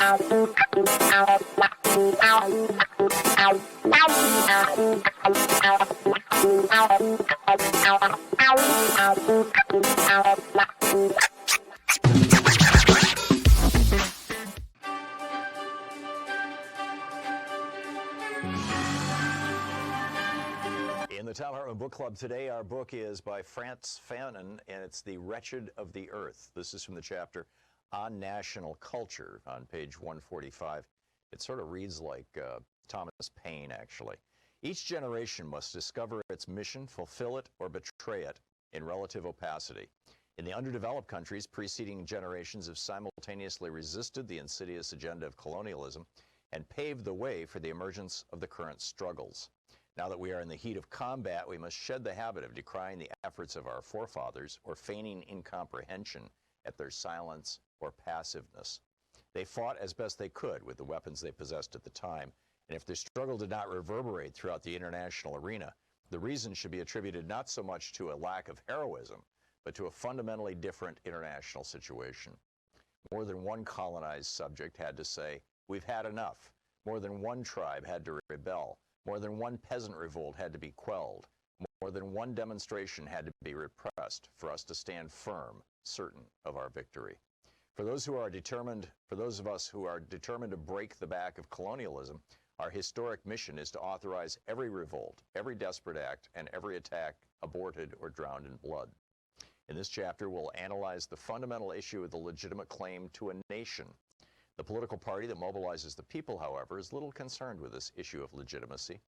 In the Thom Hartmann Book Club today, our book is by Frantz Fanon, and it's The Wretched of the Earth. This is from the chapter on national culture on page 145. It sort of reads like Thomas Paine, actually. Each generation must discover its mission, fulfill it, or betray it in relative opacity. In the underdeveloped countries, preceding generations have simultaneously resisted the insidious agenda of colonialism and paved the way for the emergence of the current struggles. Now that we are in the heat of combat, we must shed the habit of decrying the efforts of our forefathers or feigning incomprehension at their silence or passiveness. They fought as best they could with the weapons they possessed at the time, and if their struggle did not reverberate throughout the international arena, the reason should be attributed not so much to a lack of heroism, but to a fundamentally different international situation. More than one colonized subject had to say, "We've had enough." More than one tribe had to rebel. More than one peasant revolt had to be quelled. More than one demonstration had to be repressed for us to stand firm, certain of our victory. For those of us who are determined to break the back of colonialism, our historic mission is to authorize every revolt, every desperate act, and every attack aborted or drowned in blood. In this chapter, we'll analyze the fundamental issue of the legitimate claim to a nation. The political party that mobilizes the people, however, is little concerned with this issue of legitimacy.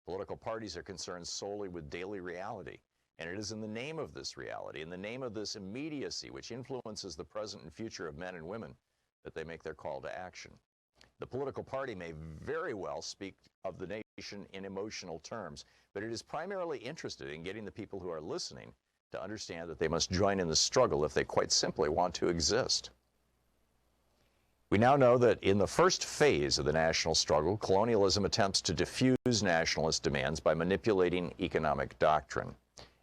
Political parties are concerned solely with daily reality, and it is in the name of this reality, in the name of this immediacy which influences the present and future of men and women, that they make their call to action. The political party may very well speak of the nation in emotional terms, but it is primarily interested in getting the people who are listening to understand that they must join in the struggle if they quite simply want to exist. We now know that in the first phase of the national struggle, colonialism attempts to diffuse nationalist demands by manipulating economic doctrine.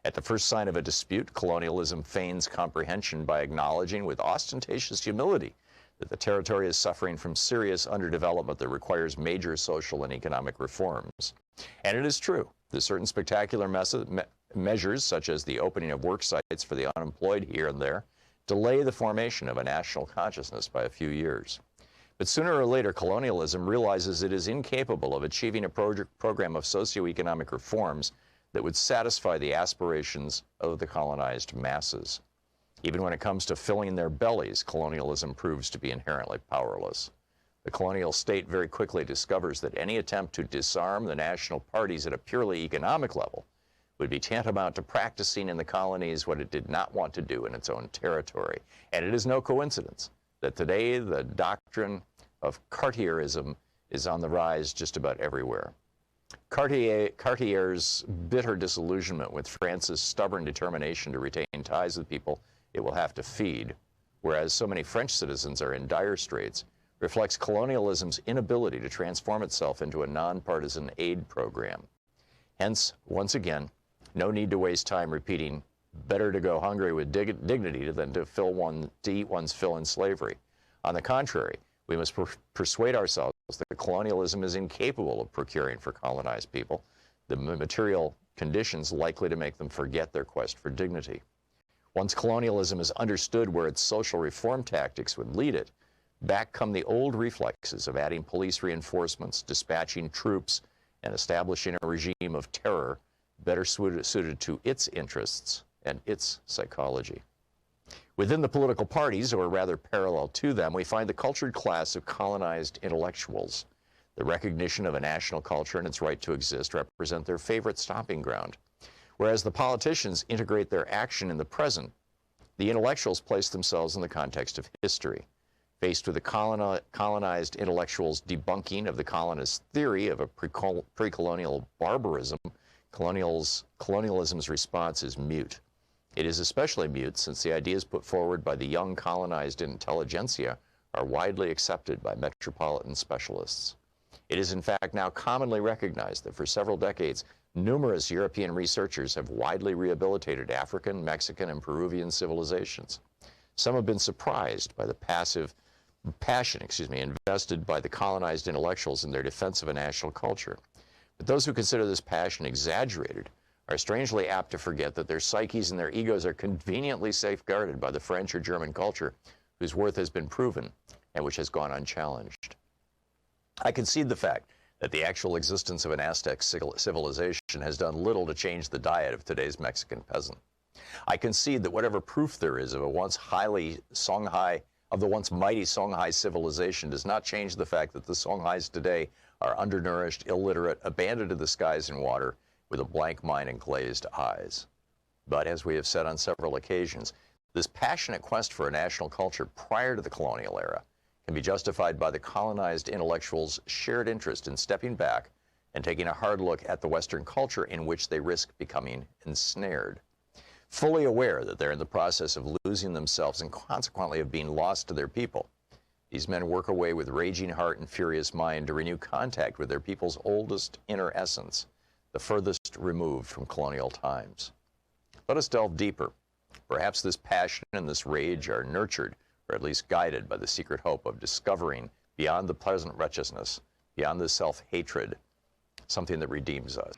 At the first sign of a dispute, colonialism feigns comprehension by acknowledging with ostentatious humility that the territory is suffering from serious underdevelopment that requires major social and economic reforms. And it is true that certain spectacular measures, such as the opening of work sites for the unemployed here and there, delay the formation of a national consciousness by a few years. But sooner or later, colonialism realizes it is incapable of achieving a program of socioeconomic reforms that would satisfy the aspirations of the colonized masses. Even when it comes to filling their bellies, colonialism proves to be inherently powerless. The colonial state very quickly discovers that any attempt to disarm the national parties at a purely economic level would be tantamount to practicing in the colonies what it did not want to do in its own territory. And it is no coincidence that today the doctrine of Cartierism is on the rise just about everywhere. Cartier's bitter disillusionment with France's stubborn determination to retain ties with people it will have to feed, whereas so many French citizens are in dire straits, reflects colonialism's inability to transform itself into a nonpartisan aid program. Hence, once again, no need to waste time repeating, better to go hungry with dignity than to eat one's fill in slavery. On the contrary, we must persuade ourselves that colonialism is incapable of procuring for colonized people the material conditions likely to make them forget their quest for dignity. Once colonialism is understood where its social reform tactics would lead it, back come the old reflexes of adding police reinforcements, dispatching troops, and establishing a regime of terror better suited to its interests and its psychology. Within the political parties, or rather parallel to them, we find the cultured class of colonized intellectuals. The recognition of a national culture and its right to exist represent their favorite stomping ground. Whereas the politicians integrate their action in the present, the intellectuals place themselves in the context of history. Faced with the colonized intellectuals' debunking of the colonist theory of a pre-colonial barbarism, colonialism's response is mute. It is especially mute since the ideas put forward by the young colonized intelligentsia are widely accepted by metropolitan specialists. It is in fact now commonly recognized that for several decades, numerous European researchers have widely rehabilitated African, Mexican, and Peruvian civilizations. Some have been surprised by the passive invested by the colonized intellectuals in their defense of a national culture. But those who consider this passion exaggerated are strangely apt to forget that their psyches and their egos are conveniently safeguarded by the French or German culture, whose worth has been proven and which has gone unchallenged. I concede the fact that the actual existence of an Aztec civilization has done little to change the diet of today's Mexican peasant. I concede that whatever proof there is of the once mighty Songhai civilization does not change the fact that the Songhais today are undernourished, illiterate, abandoned to the skies and water, with a blank mind and glazed eyes. But as we have said on several occasions, this passionate quest for a national culture prior to the colonial era can be justified by the colonized intellectuals' shared interest in stepping back and taking a hard look at the Western culture in which they risk becoming ensnared. Fully aware that they're in the process of losing themselves and consequently of being lost to their people, these men work away with raging heart and furious mind to renew contact with their people's oldest inner essence, the furthest removed from colonial times. Let us delve deeper. Perhaps this passion and this rage are nurtured, or at least guided, by the secret hope of discovering, beyond the pleasant wretchedness, beyond the self-hatred, something that redeems us.